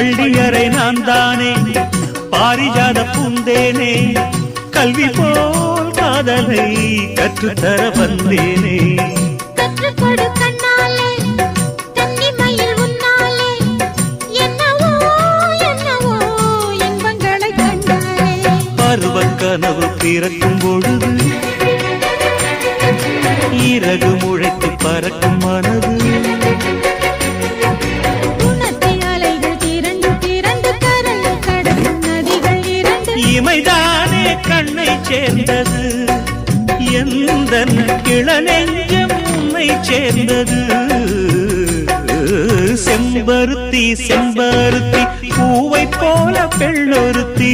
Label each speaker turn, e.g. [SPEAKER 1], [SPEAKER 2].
[SPEAKER 1] பள்ளியறை நான் தானே பாரிஜாத பூந்தேனே கல்வி போல் காதலை கற்றுத்தர வந்தேனே
[SPEAKER 2] கற்றுக்கொடு கண்ணாலே கன்னிமயில் உன்னாலே என்னவோ என்னவோ இன்பங்களை கண்டாலே
[SPEAKER 1] பருவக் கனவு பிறக்கும் பொழுது இறகு முளைத்து பறக்கும் மனது இமைதானே கண்ணை சேர்ந்தது எந்த கிளநெஞ்சம் உன்னை சேர்ந்தது செம்பருத்தி செம்பருத்தி பூவை போல பெண்ணொருத்தி